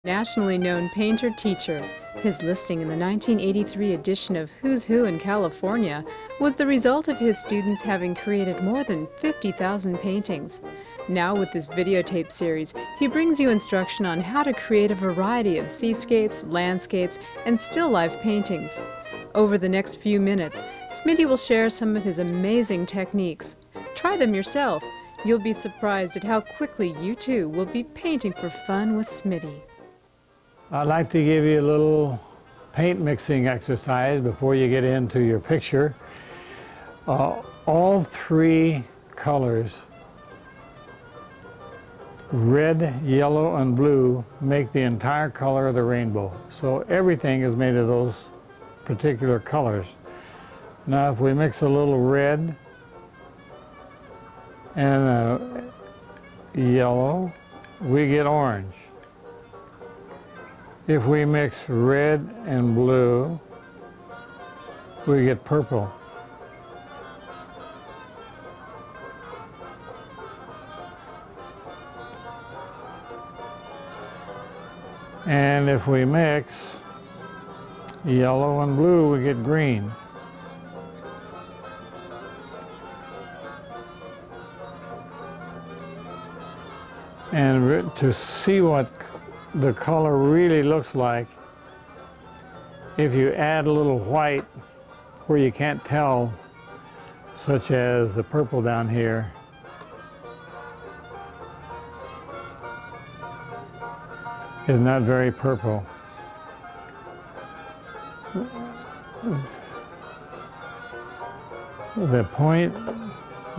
Nationally known painter-teacher. His listing in the 1983 edition of Who's Who in California was the result of his students having created more than 50,000 paintings. Now with this videotape series, he brings you instruction on how to create a variety of seascapes, landscapes, and still life paintings. Over the next few minutes, Smitty will share some of his amazing techniques. Try them yourself. You'll be surprised at how quickly you too will be painting for fun with Smitty. I'd like to give you a little paint mixing exercise before you get into your picture. All three colors, red, yellow, and blue, make the entire color of the rainbow. So everything is made of those particular colors. Now if we mix a little red and yellow, we get orange. If we mix red and blue, we get purple. And if we mix yellow and blue, we get green. And to see what the color really looks like, if you add a little white where you can't tell, such as the purple down here, is not very purple. The point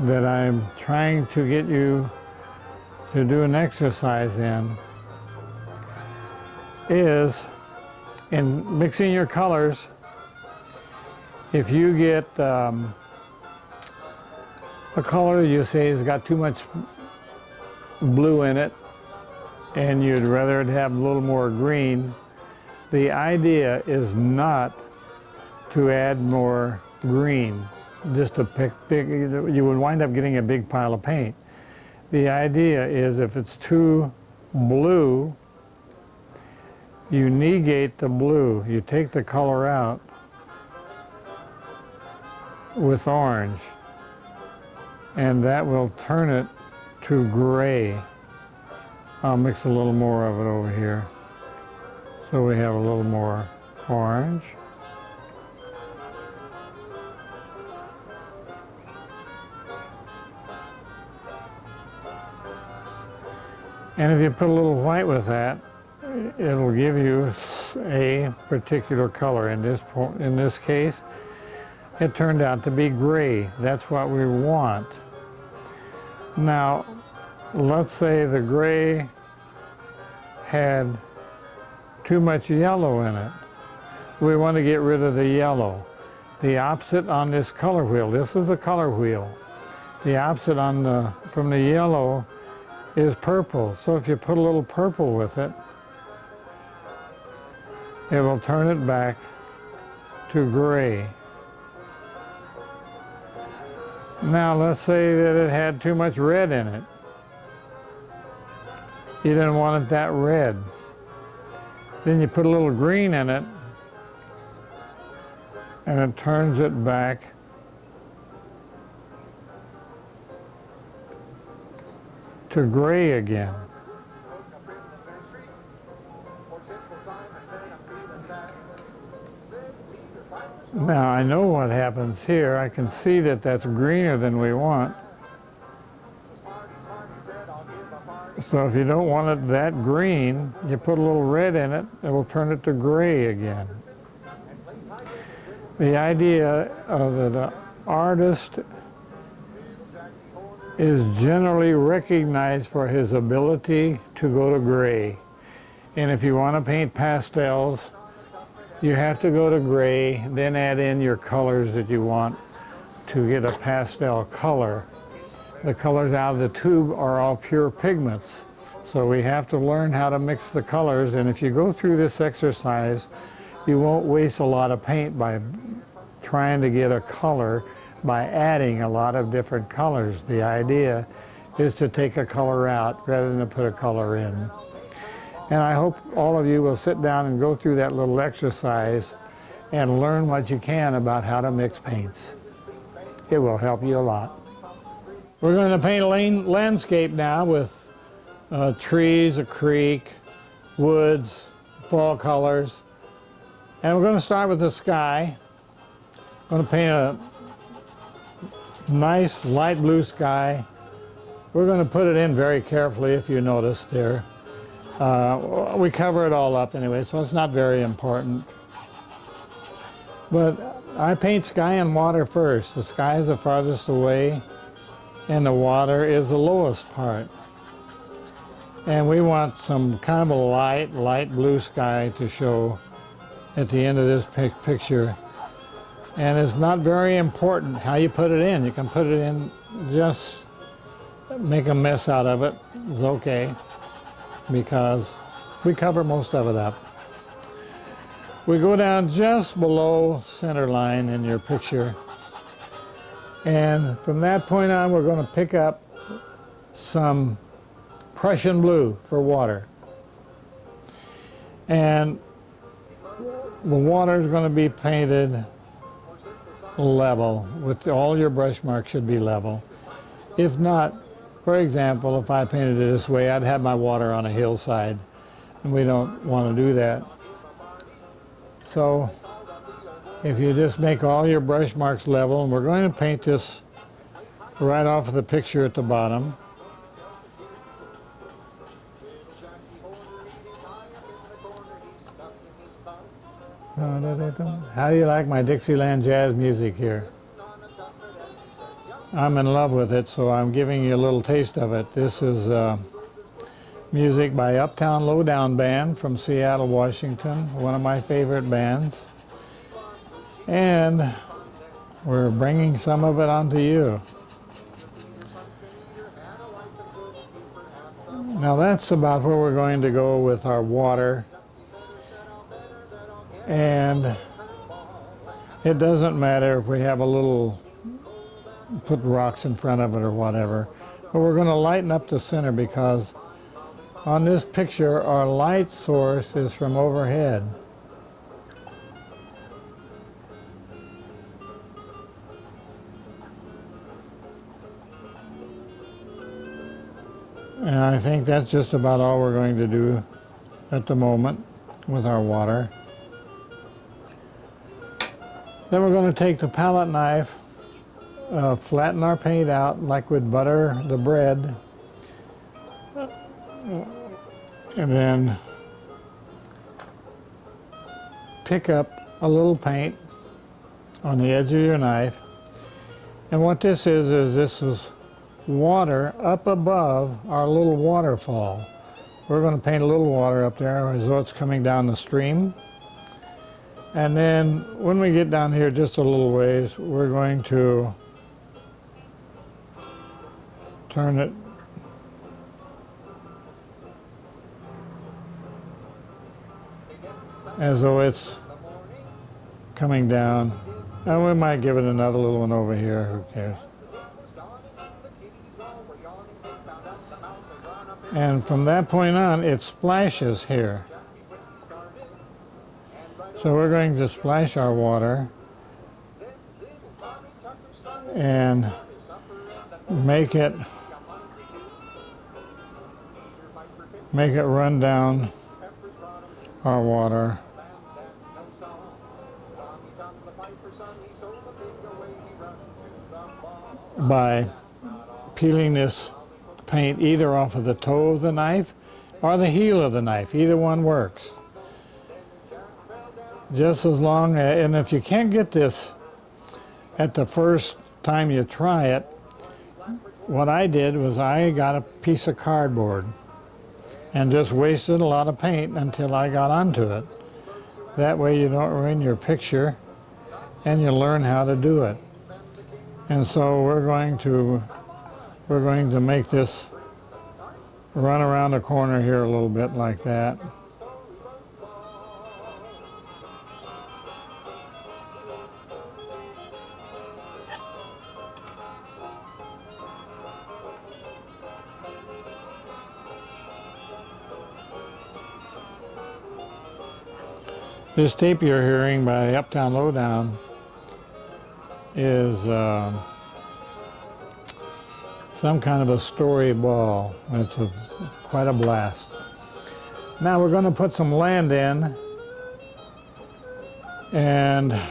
that I'm trying to get you to do an exercise in is in mixing your colors. If you get a color you say has got too much blue in it and you'd rather it have a little more green, the idea is not to add more green, just to pick big. You would wind up getting a big pile of paint. The idea is if it's too blue, you negate the blue. You take the color out with orange, and that will turn it to gray. I'll mix a little more of it over here, so we have a little more orange. And if you put a little white with that, it'll give you a particular color. In this case, it turned out to be gray. That's what we want. Now, let's say the gray had too much yellow in it. We want to get rid of the yellow. The opposite on this color wheel, this is a color wheel. The opposite from the yellow is purple. So if you put a little purple with it, it will turn it back to gray. Now let's say that it had too much red in it. You didn't want it that red. Then you put a little green in it and it turns it back to gray again. Now I know what happens here. I can see that that's greener than we want. So if you don't want it that green, you put a little red in it, it will turn it to gray again. The idea of the artist is generally recognized for his ability to go to gray. And if you want to paint pastels, you have to go to gray, then add in your colors that you want to get a pastel color. The colors out of the tube are all pure pigments. So we have to learn how to mix the colors, and if you go through this exercise, you won't waste a lot of paint by trying to get a color by adding a lot of different colors. The idea is to take a color out rather than to put a color in. And I hope all of you will sit down and go through that little exercise and learn what you can about how to mix paints. It will help you a lot. We're going to paint a landscape now with trees, a creek, woods, fall colors. And we're going to start with the sky. I'm going to paint a nice light blue sky. We're going to put it in very carefully, if you noticed there. We cover it all up anyway, so it's not very important. But I paint sky and water first. The sky is the farthest away, and the water is the lowest part. And we want some kind of a light blue sky to show at the end of this picture. And it's not very important how you put it in. You can put it in, just make a mess out of it. It's okay, because we cover most of it up. We go down just below center line in your picture. And from that point on, we're going to pick up some Prussian blue for water. And the water is going to be painted level. With all your brush marks should be level. If not, for example, if I painted it this way, I'd have my water on a hillside. And we don't want to do that. So if you just make all your brush marks level, and we're going to paint this right off of the picture at the bottom. How do you like my Dixieland jazz music here? I'm in love with it, so I'm giving you a little taste of it. This is music by Uptown Lowdown Band from Seattle, Washington, one of my favorite bands. And we're bringing some of it onto you. Now that's about where we're going to go with our water. And it doesn't matter if we have a little, put rocks in front of it or whatever. But we're going to lighten up the center, because on this picture our light source is from overhead. And I think that's just about all we're going to do at the moment with our water. Then we're going to take the palette knife, flatten our paint out like we'd butter the bread, and then pick up a little paint on the edge of your knife. And what this is water up above our little waterfall. We're going to paint a little water up there as though it's coming down the stream. And then when we get down here just a little ways, we're going to turn it as though it's coming down. And we might give it another little one over here, who cares. And from that point on, it splashes here. So we're going to splash our water and make it run down our water by peeling this paint either off of the toe of the knife or the heel of the knife. Either one works. Just as long as, and if you can't get this at the first time you try it, what I did was I got a piece of cardboard and just wasted a lot of paint until I got onto it. That way you don't ruin your picture and you learn how to do it. And so we're going to make this run around the corner here a little bit like that. This tape you're hearing by Uptown Lowdown is some kind of a story ball. It's quite a blast. Now we're going to put some land in, and I'm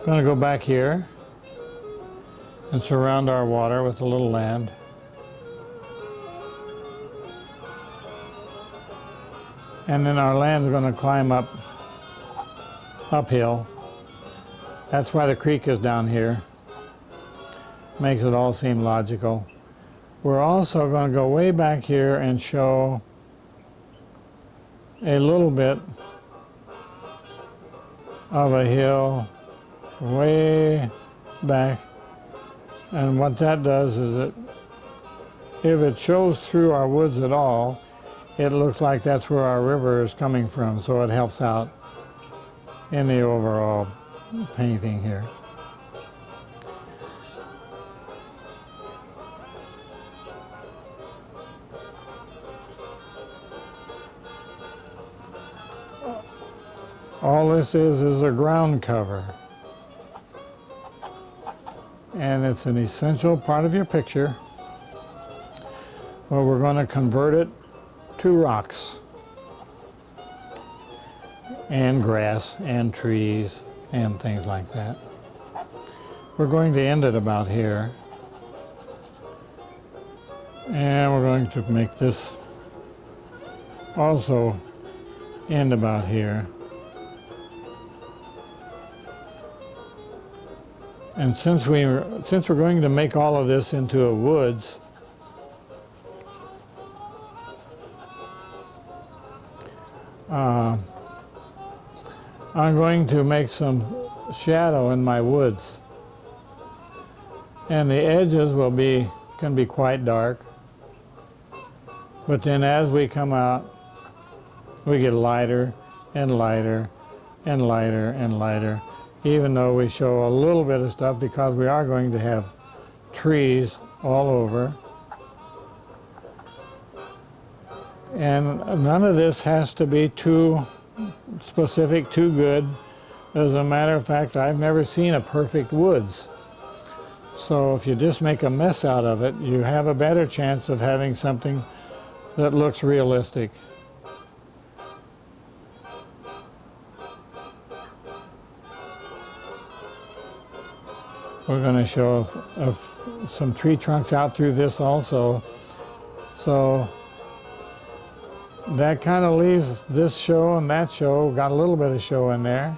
going to go back here and surround our water with a little land. And then our land is going to climb uphill. That's why the creek is down here. Makes it all seem logical. We're also going to go way back here and show a little bit of a hill way back. And what that does is that if it shows through our woods at all, it looks like that's where our river is coming from, so it helps out in the overall painting here. All this is a ground cover, and it's an essential part of your picture. Well, we're going to convert it to rocks and grass and trees and things like that. We're going to end it about here, and we're going to make this also end about here. And since we're going to make all of this into a woods, I'm going to make some shadow in my woods, and the edges can be quite dark, but then as we come out we get lighter and lighter and lighter and lighter, even though we show a little bit of stuff because we are going to have trees all over. And none of this has to be too specific, too good. As a matter of fact, I've never seen a perfect woods. So if you just make a mess out of it, you have a better chance of having something that looks realistic. We're going to show some tree trunks out through this also. So that kind of leaves this show and that show, got a little bit of show in there,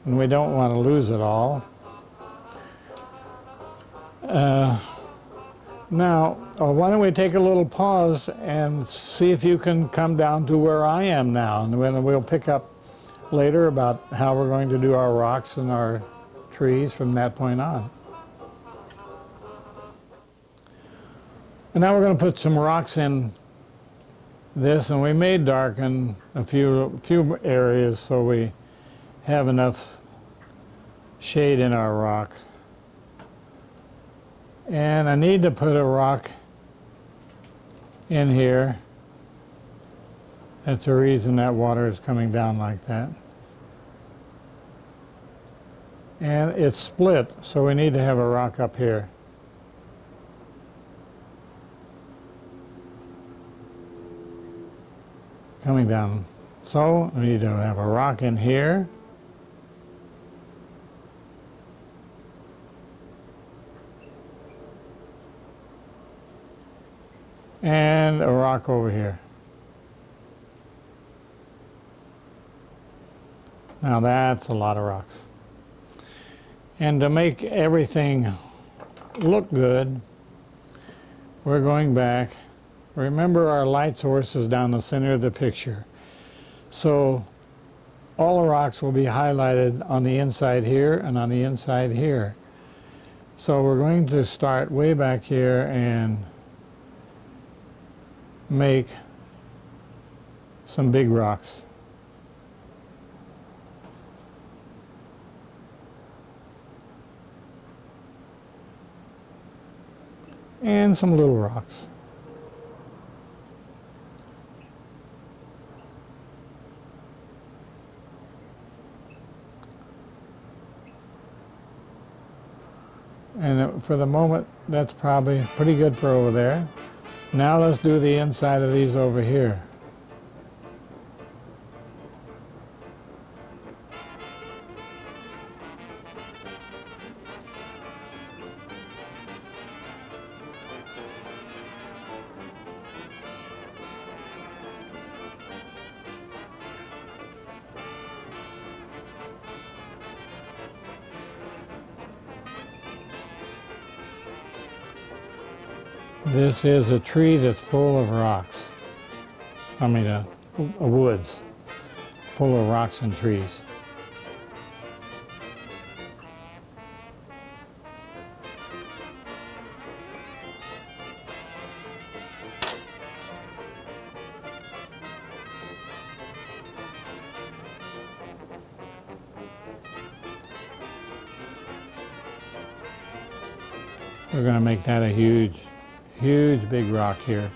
and we don't want to lose it all. Now, why don't we take a little pause and see if you can come down to where I am now, and then we'll pick up later about how we're going to do our rocks and our trees from that point on. And now we're going to put some rocks in this, and we may darken a few areas so we have enough shade in our rock. And I need to put a rock in here. That's the reason that water is coming down like that. And it's split, so we need to have a rock up here. Coming down. So we need to have a rock in here. And a rock over here. Now that's a lot of rocks. And to make everything look good, we're going back. Remember, our light source is down the center of the picture. So all the rocks will be highlighted on the inside here and on the inside here. So we're going to start way back here and make some big rocks. And some little rocks. And for the moment, that's probably pretty good for over there. Now let's do the inside of these over here. This is a tree that's full of rocks. I mean, a woods full of rocks and trees. We're going to make that a huge big rock here,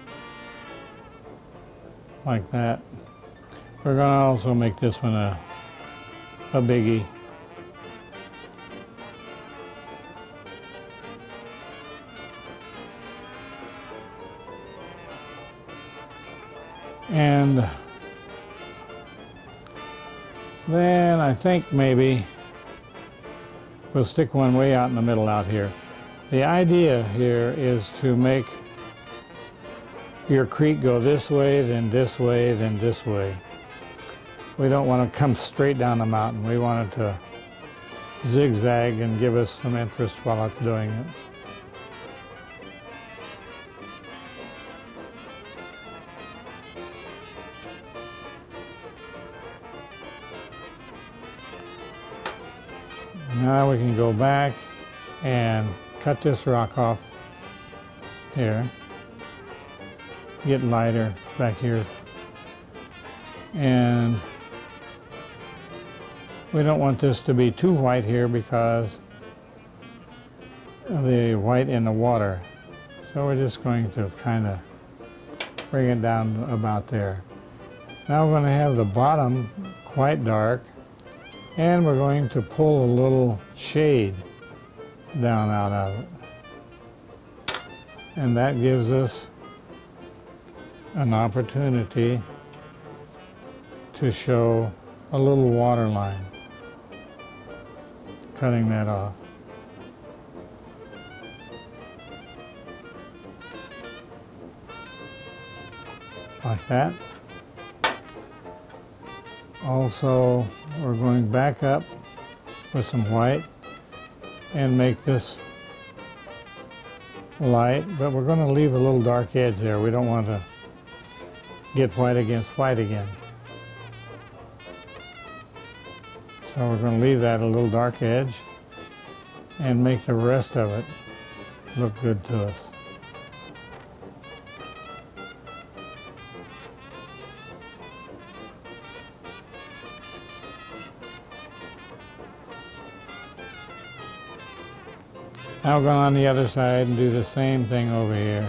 like that. We're going to also make this one a biggie. And then I think maybe we'll stick one way out in the middle out here. The idea here is to make your creek go this way, then this way, then this way. We don't want to come straight down the mountain. We want it to zigzag and give us some interest while it's doing it. Now we can go back and cut this rock off here, get lighter back here, and we don't want this to be too white here because of the white in the water, so we're just going to kind of bring it down about there. Now we're going to have the bottom quite dark, and we're going to pull a little shade down out of it. And that gives us an opportunity to show a little water line. Cutting that off. Like that. Also, we're going back up with some white and make this light, but we're going to leave a little dark edge there. We don't want to get white against white again. So we're going to leave that a little dark edge and make the rest of it look good to us. Now we'll go on the other side and do the same thing over here.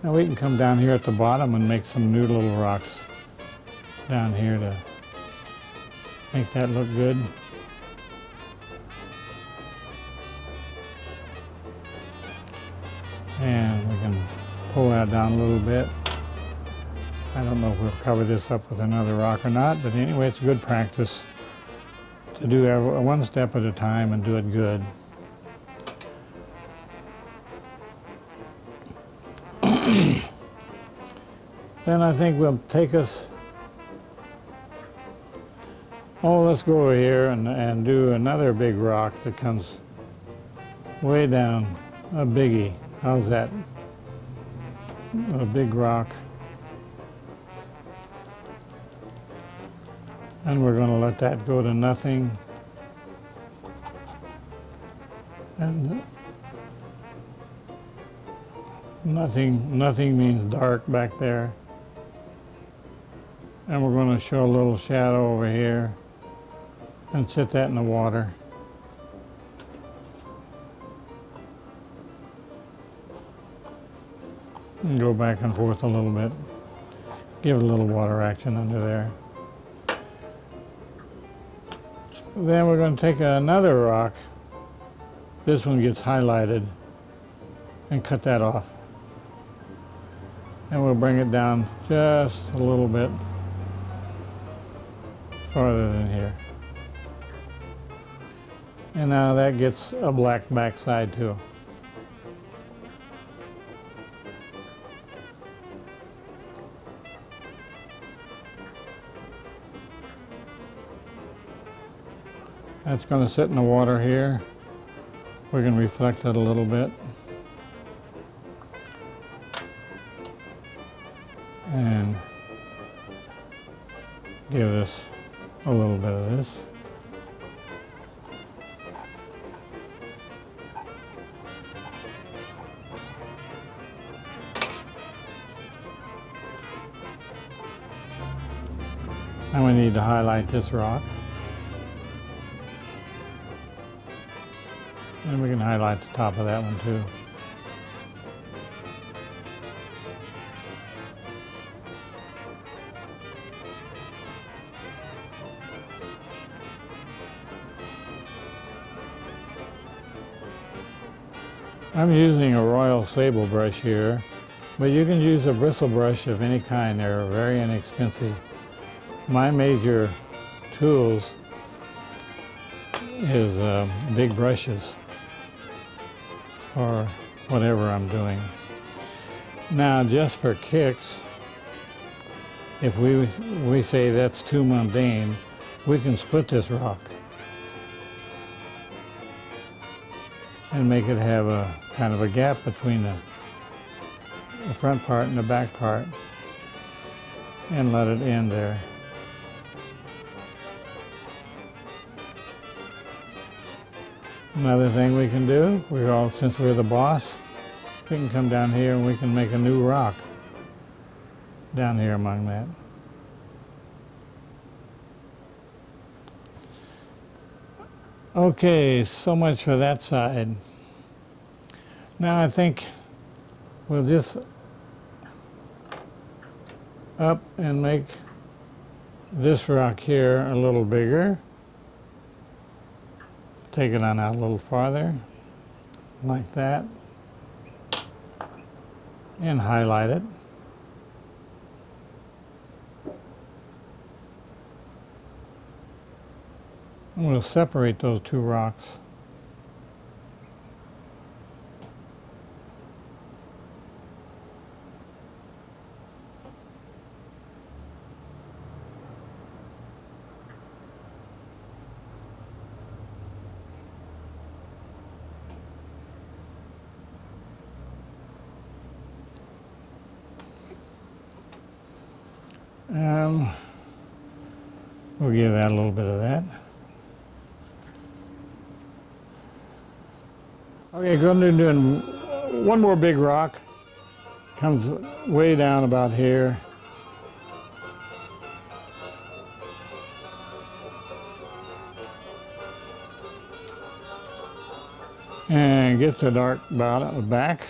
Now we can come down here at the bottom and make some new little rocks down here to make that look good. And we can pull that down a little bit. I don't know if we'll cover this up with another rock or not, but anyway, it's good practice to do one step at a time and do it good. Then I think we'll take us, let's go over here and do another big rock that comes way down, a biggie. How's that? A big rock. And we're going to let that go to nothing. And nothing means dark back there. And we're going to show a little shadow over here and set that in the water. And go back and forth a little bit. Give it a little water action under there. Then we're going to take another rock. This one gets highlighted, and cut that off. And we'll bring it down just a little bit farther than here. And now that gets a black backside too. That's going to sit in the water here. We can reflect it a little bit. And give this a little bit of this. Now we need to highlight this rock. And we can highlight the top of that one too. I'm using a Royal Sable brush here, but you can use a bristle brush of any kind. They're very inexpensive. My major tools is big brushes for whatever I'm doing. Now, just for kicks, if we say that's too mundane, we can split this rock and make it have a kind of a gap between the front part and the back part, and let it end there. Another thing we can do, since we're the boss, we can come down here and we can make a new rock down here among that. Okay, so much for that side. Now I think we'll just up and make this rock here a little bigger. Take it on out a little farther, like that, and highlight it. And we'll separate those two rocks. We'll give that a little bit of that. Okay, going to do one more big rock. Comes way down about here. And gets a dark back.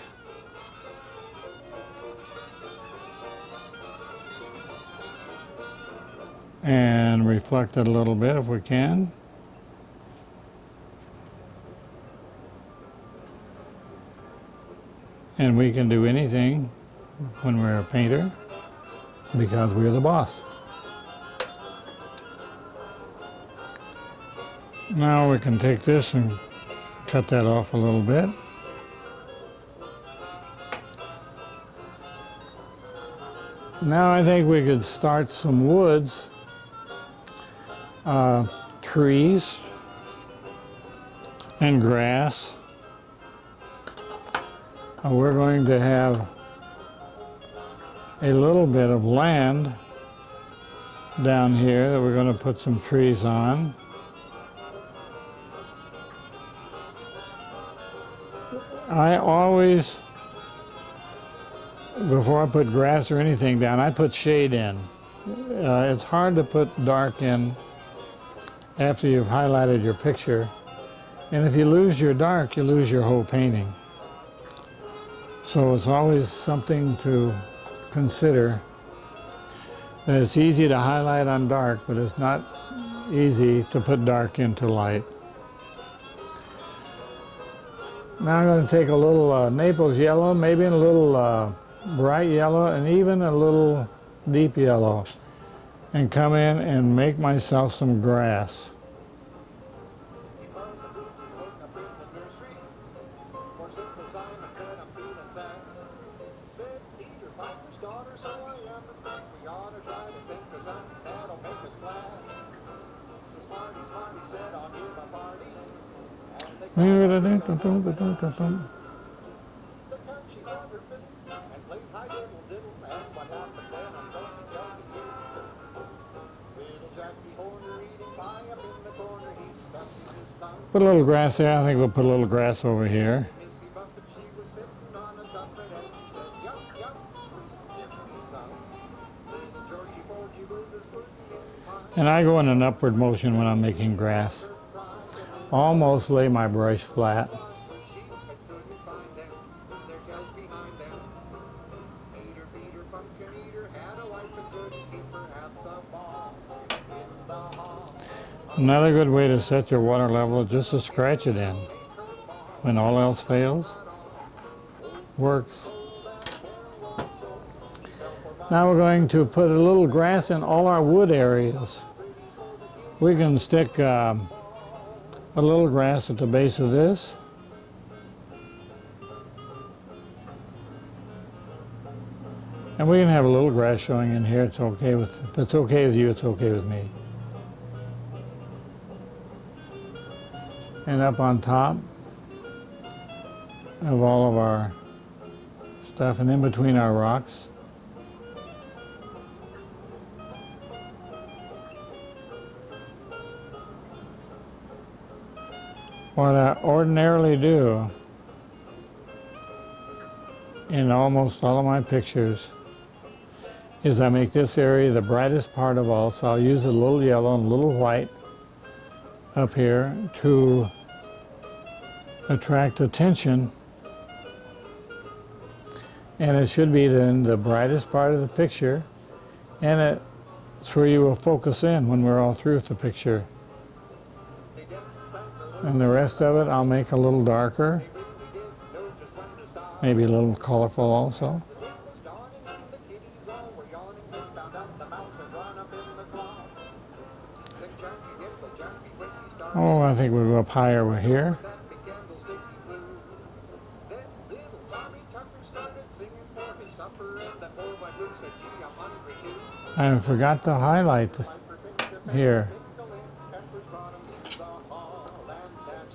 And reflect it a little bit if we can. And we can do anything when we're a painter because we're the boss. Now we can take this and cut that off a little bit. Now I think we could start some woods. Trees and grass. We're going to have a little bit of land down here that we're going to put some trees on. I always, before I put grass or anything down, I put shade in. It's hard to put dark in after you've highlighted your picture. And if you lose your dark, you lose your whole painting. So it's always something to consider that it's easy to highlight on dark, but it's not easy to put dark into light. Now I'm going to take a little Naples yellow, maybe a little bright yellow, and even a little deep yellow, and come in and make myself some grass. Put a little grass there. I think we'll put a little grass over here. And I go in an upward motion when I'm making grass. Almost lay my brush flat. Another good way to set your water level is just to scratch it in. When all else fails, works. Now we're going to put a little grass in all our wood areas. We can stick a little grass at the base of this. And we can have a little grass showing in here. It's okay with, if it's okay with you, it's okay with me. And up on top of all of our stuff and in between our rocks. What I ordinarily do in almost all of my pictures is I make this area the brightest part of all, so I'll use a little yellow and a little white up here to attract attention, and it should be then the brightest part of the picture, and it's where you will focus in when we're all through with the picture. And the rest of it I'll make a little darker, maybe a little colorful also. Oh, I think we'll go up higher over here. I forgot to highlight here.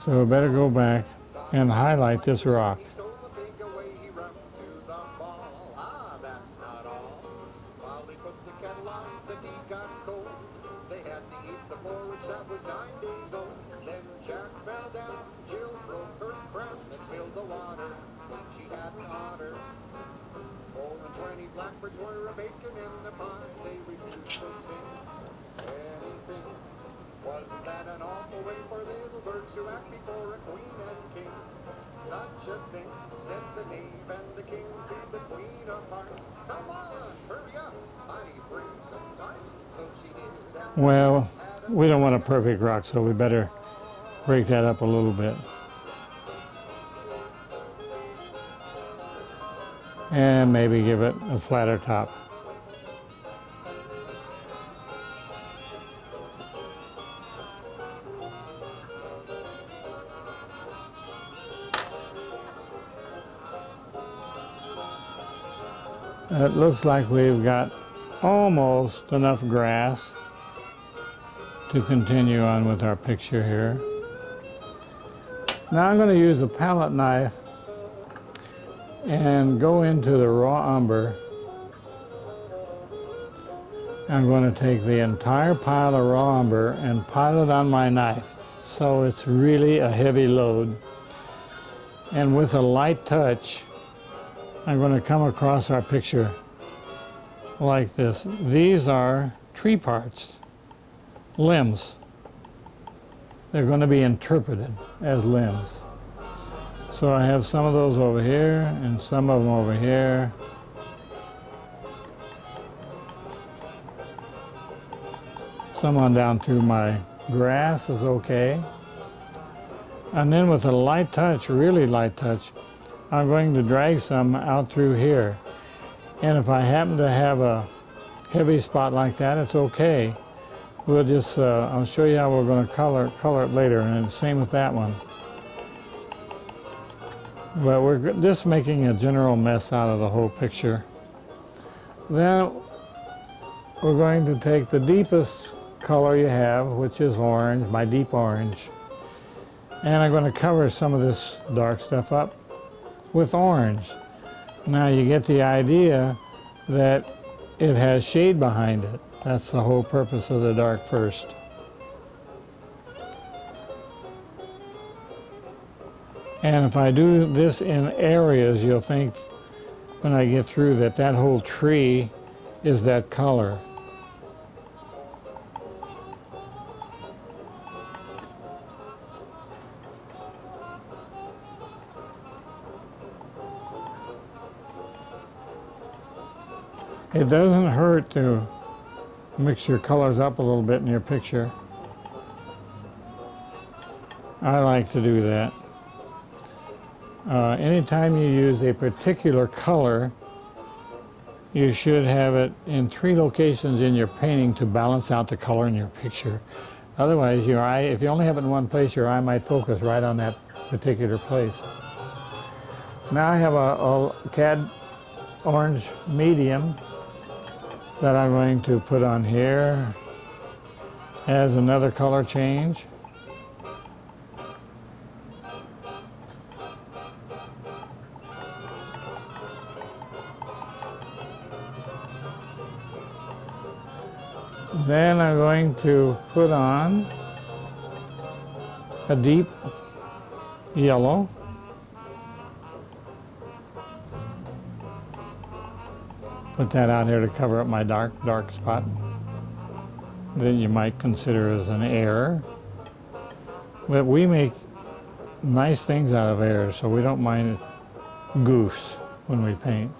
So we better go back and highlight this rock. Well, we don't want a perfect rock, so we better break that up a little bit. And maybe give it a flatter top. It looks like we've got almost enough grass to continue on with our picture here. Now I'm going to use a palette knife and go into the raw umber. I'm going to take the entire pile of raw umber and pile it on my knife, so it's really a heavy load. And with a light touch, I'm going to come across our picture like this. These are tree parts, limbs. They're going to be interpreted as limbs. So I have some of those over here and some of them over here. Some on down through my grass is okay. And then with a light touch, really light touch, I'm going to drag some out through here. And if I happen to have a heavy spot like that, it's okay. We'll just, I'll show you how we're going to color it later, and same with that one. But we're just making a general mess out of the whole picture. Then we're going to take the deepest color you have, which is orange, my deep orange, and I'm going to cover some of this dark stuff up with orange. Now you get the idea that it has shade behind it. That's the whole purpose of the dark first. And if I do this in areas, you'll think when I get through that that whole tree is that color. It doesn't hurt to mix your colors up a little bit in your picture. I like to do that. Anytime you use a particular color, you should have it in 3 locations in your painting to balance out the color in your picture. Otherwise, your eye, if you only have it in one place, your eye might focus right on that particular place. Now I have a cad orange medium that I'm going to put on here as another color change. Then I'm going to put on a deep yellow. Put that out here to cover up my dark spot that you might consider as an error. But we make nice things out of errors, so we don't mind goofs when we paint.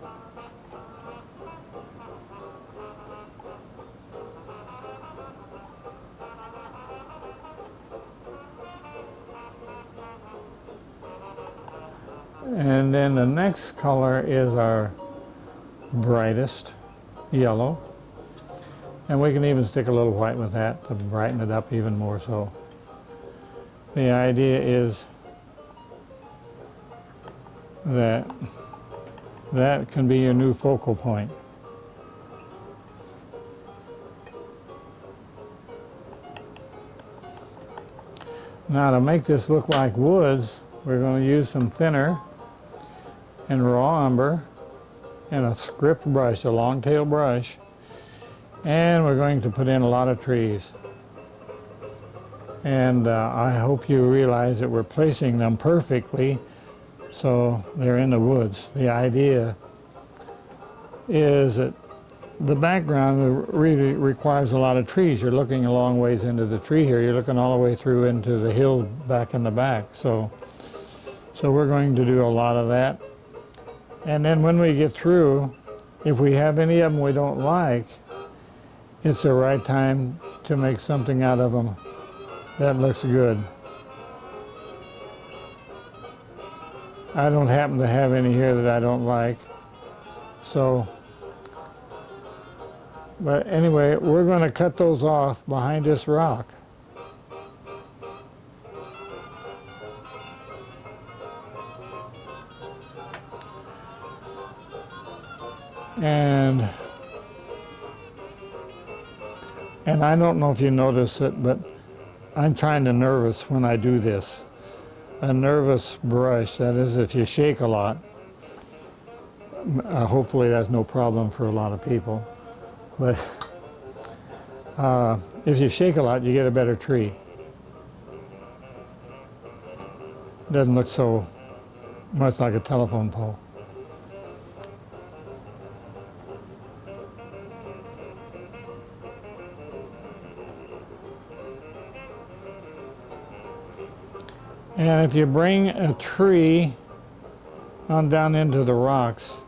And then the next color is our brightest yellow, and we can even stick a little white with that to brighten it up even more so. The idea is that that can be your new focal point. Now to make this look like woods, we're going to use some thinner and raw umber and a script brush, a long tail brush, and we're going to put in a lot of trees. And I hope you realize that we're placing them perfectly so they're in the woods. The idea is that the background really requires a lot of trees. You're looking a long ways into the tree here. You're looking all the way through into the hill back in the back. So we're going to do a lot of that. And then when we get through, if we have any of them we don't like, it's the right time to make something out of them that looks good. I don't happen to have any here that I don't like. So, but anyway, we're going to cut those off behind this rock. And I don't know if you notice it, but I'm kind of nervous when I do this. A nervous brush, that is if you shake a lot. Hopefully that's no problem for a lot of people. But if you shake a lot, you get a better tree. Doesn't look so much like a telephone pole. And if you bring a tree on down into the rocks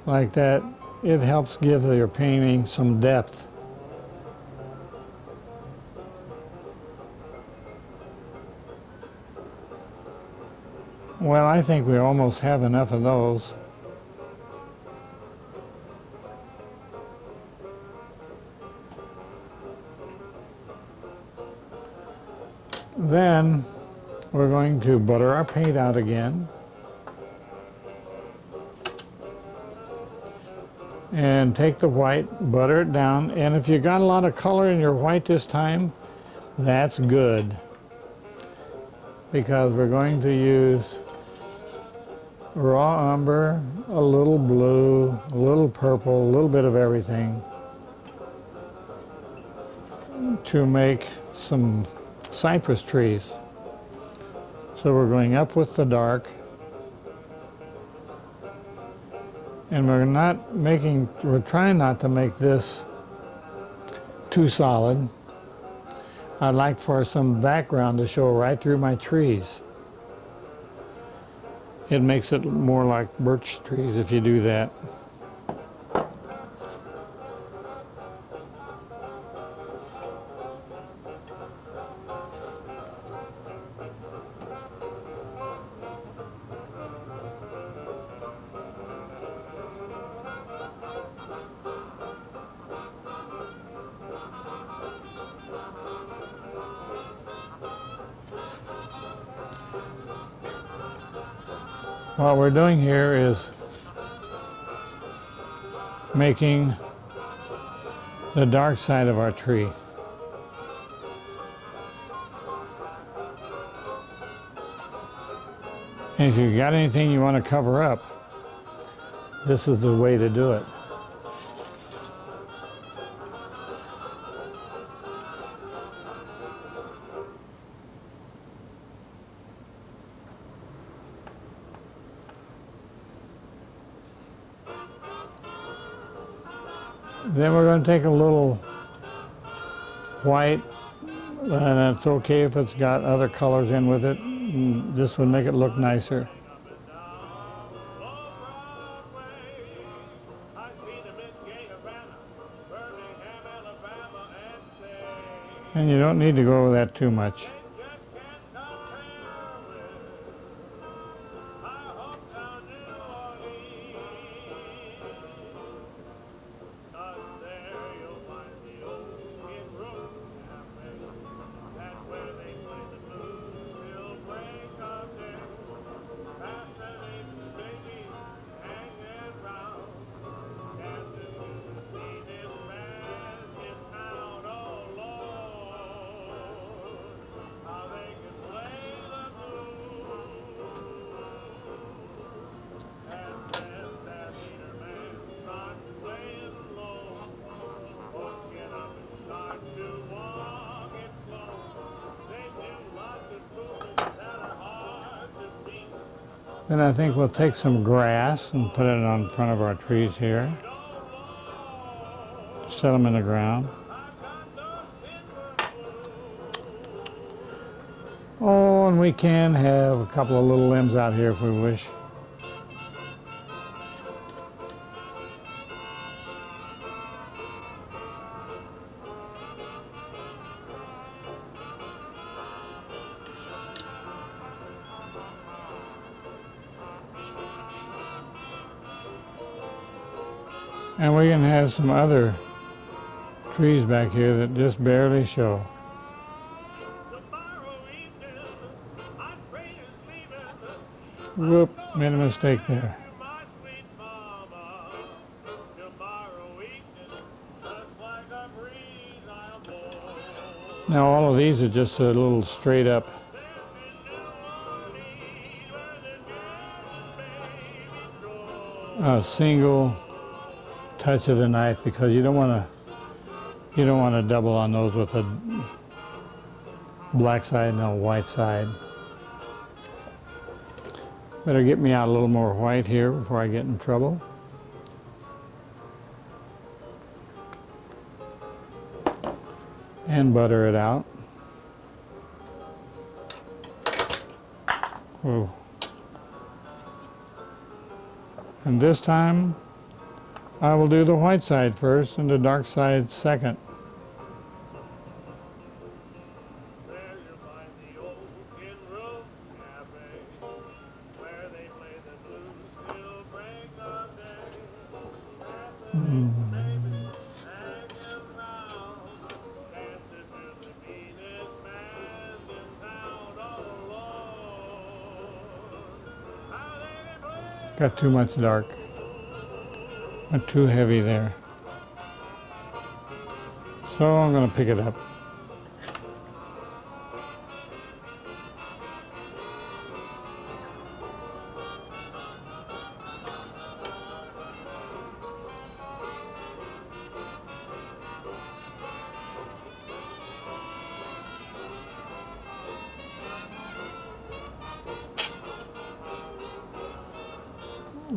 like that, it helps give your painting some depth. Well, I think we almost have enough of those. Then we're going to butter our paint out again. And take the white, butter it down, and if you got a lot of color in your white this time, that's good. Because we're going to use raw umber, a little blue, a little purple, a little bit of everything to make some cypress trees. So we're going up with the dark, and we're trying not to make this too solid. I'd like for some background to show right through my trees. It makes it more like birch trees if you do that. What we're doing here is making the dark side of our tree. And if you've got anything you want to cover up, this is the way to do it. Then we're going to take a little white, and it's okay if it's got other colors in with it. This would make it look nicer. And you don't need to go over that too much. Then I think we'll take some grass and put it on front of our trees here. Set them in the ground. Oh, and we can have a couple of little limbs out here if we wish. And we can have some other trees back here that just barely show. Whoop, made a mistake there. Now all of these are just a little straight up single touch of the knife, because you don't want to double on those with a black side and a white side. Better get me out a little more white here before I get in trouble. And butter it out. Whoa. And this time I will do the white side first and the dark side second. Got too much dark. Went too heavy there. So I'm going to pick it up.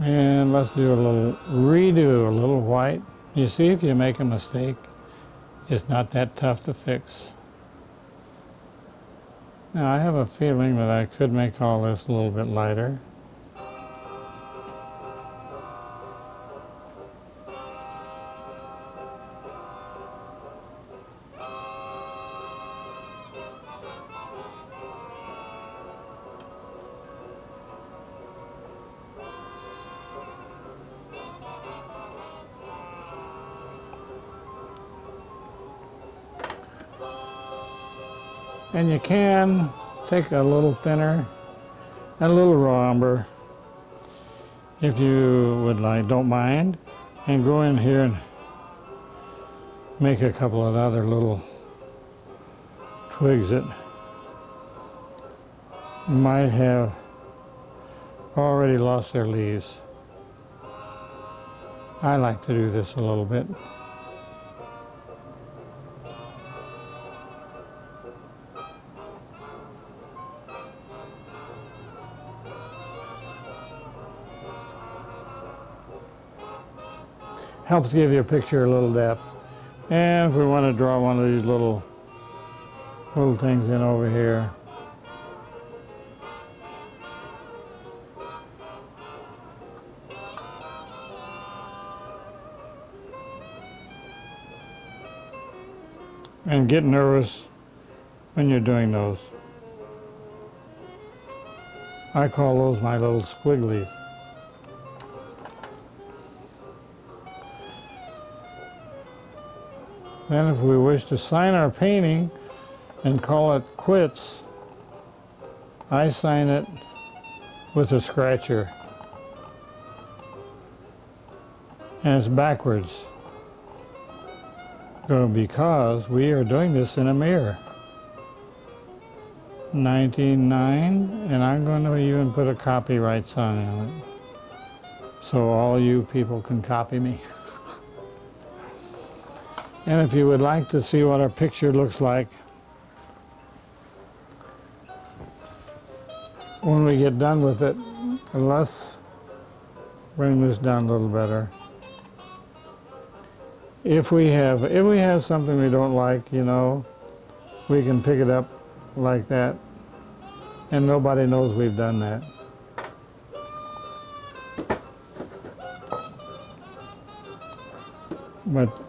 And let's do a little redo, a little white. You see, if you make a mistake, it's not that tough to fix. Now I have a feeling that I could make all this a little bit lighter. And you can take a little thinner and a little raw umber if you would like, don't mind, and go in here and make a couple of other little twigs that might have already lost their leaves. I like to do this a little bit. Helps give your picture a little depth. And if we want to draw one of these little things in over here. And get nervous when you're doing those. I call those my little squigglies. Then if we wish to sign our painting and call it quits, I sign it with a scratcher. And it's backwards. Because we are doing this in a mirror. 1909, and I'm going to even put a copyright sign on it. So all you people can copy me. And if you would like to see what our picture looks like when we get done with it, let's bring this down a little better. If we have something we don't like, you know, we can pick it up like that, and nobody knows we've done that. But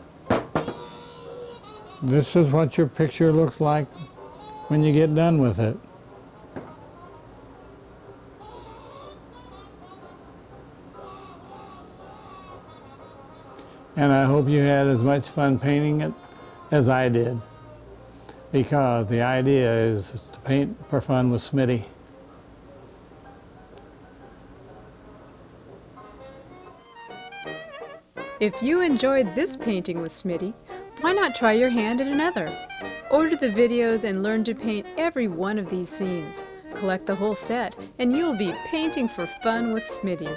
this is what your picture looks like when you get done with it. And I hope you had as much fun painting it as I did, because the idea is to paint for fun with Smitty. If you enjoyed this painting with Smitty, why not try your hand at another? Order the videos and learn to paint every one of these scenes. Collect the whole set and you'll be painting for fun with Smitty.